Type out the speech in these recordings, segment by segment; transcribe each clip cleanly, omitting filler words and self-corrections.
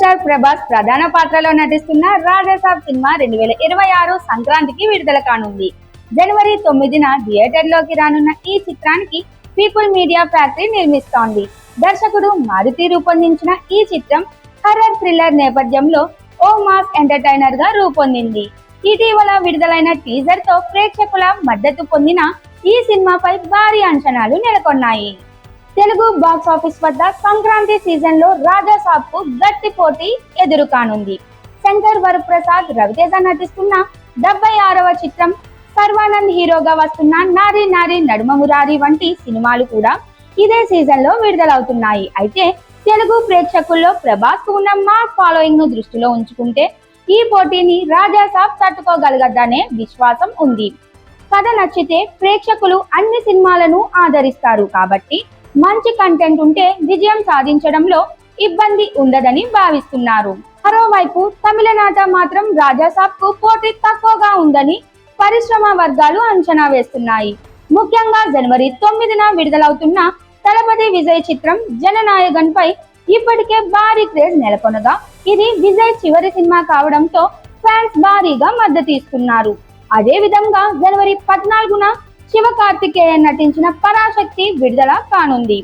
Star Prabhas ప్రధాన పాత్రలో నటిస్తున్న రాజాసాబ్ సినిమా 2026 సంక్రాంతికి విడుదల కానుంది. జనవరి 9న థియేటర్లోకి రానున్న ఈ చిత్రానికి పీపుల్ మీడియా ఫ్యాక్టరీ నిర్మిస్తోంది. దర్శకుడు మారుతి రూపొందించిన ఈ చిత్రం హర్రర్ థ్రిల్లర్ నేపథ్యంలో ఓ మాస్ ఎంటర్టైనర్ గా రూపొందింది. ఇటీవల విడుదలైన టీజర్ తో ప్రేక్షకుల మద్దతు పొందిన ఈ సినిమాపై భారీ అంచనాలు నెలకొన్నాయి. తెలుగు బాక్స్ ఆఫీస్ వద్ద సంక్రాంతి సీజన్ లో రాజాసాబ్ కు గట్టి పోటీ ఎదురుకానుంది. శంకర్ వరప్రసాద్, రవితేజ నటిస్తున్న 76వ చిత్రం, సర్వానంద్ హీరోగా వస్తున్న నారీ నారీ నడుమ మురారి వంటి సినిమాలు కూడా ఇదే సీజన్ లో విడుదలవుతున్నాయి. అయితే తెలుగు ప్రేక్షకుల్లో ప్రభాస్ కు ఉన్న మాస్ ఫాలోయింగ్ ను దృష్టిలో ఉంచుకుంటే ఈ పోటీని రాజాసాబ్ తట్టుకోగలగద్దనే విశ్వాసం ఉంది. కథ నచ్చితే ప్రేక్షకులు అన్ని సినిమాలను ఆదరిస్తారు కాబట్టి మంచి కంటెంట్ ఉంటే విజయం సాధించడంలో ఇబ్బంది ఉండదని భావిస్తున్నారు. మరోవైపు తమిళనాట మాత్రం రాజాసాబ్ కు పోటీ తక్కువగా ఉందని పరిశ్రమ వర్గాలు అంచనా వేస్తున్నాయి. ముఖ్యంగా జనవరి 9న విడుదలవుతున్న తలపతి విజయ్ చిత్రం జననాయగన్ పై ఇప్పటికే భారీ క్రేజ్ నెలకొనగా ఇది విజయ్ చివరి సినిమా కావడంతో ఫ్యాన్స్ భారీగా మద్దతు ఇస్తున్నారు. అదే విధంగా జనవరి 14న శివకార్తికేయన్ నటించిన పరాశక్తి విడుదల కానుంది.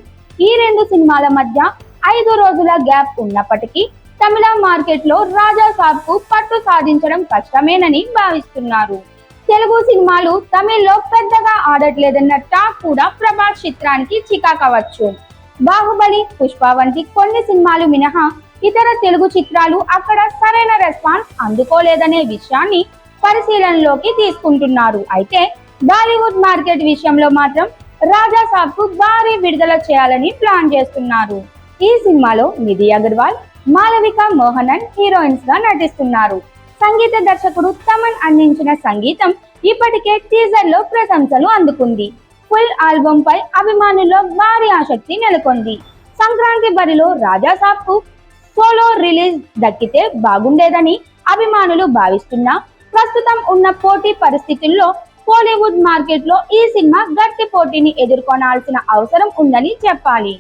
ఈ రెండు సినిమాల మధ్య 5 రోజుల గ్యాప్ ఉన్నప్పటికీ తమిళ మార్కెట్ లో రాజాసాబ్ కు పట్టు సాధించడం కష్టమేనని భావిస్తున్నారు. తెలుగు సినిమాలు తమిళ్లో పెద్దగా ఆడట్లేదన్న టాక్ కూడా ప్రభాస్ చిత్రానికి చికాకవచ్చు. బాహుబలి, పుష్ప వంటి కొన్ని సినిమాలు మినహా ఇతర తెలుగు చిత్రాలు అక్కడ సరైన రెస్పాన్స్ అందుకోలేదనే విషయాన్ని పరిశీలనలోకి తీసుకుంటున్నారు. అయితే బాలీవుడ్ మార్కెట్ విషయంలో మాత్రం రాజాసాబ్ కు భారీ విడుదల చేయాలని ప్లాన్ చేస్తున్నారు. ఈ సినిమాలో నిధి అగర్వాల్, మాలవిక మోహనన్ హీరోయిన్స్ గా నటిస్తున్నారు. సంగీత దర్శకుడు తమన్ అందించిన సంగీతం ఇప్పటికే టీజర్ లో ప్రశంసలు అందుకుంది. ఫుల్ ఆల్బమ్ పై అభిమానుల్లో భారీ ఆసక్తి నెలకొంది. సంక్రాంతి బరిలో రాజాసాబ్ కు సోలో రిలీజ్ దక్కితే బాగుండేదని అభిమానులు భావిస్తున్నా ప్రస్తుతం ఉన్న పోటీ పరిస్థితుల్లో బాలీవుడ్ మార్కెట్ లో ఈ సినిమా గట్టి పోటీని ఎదుర్కొనాల్సిన అవసరం ఉందని చెప్పాలి.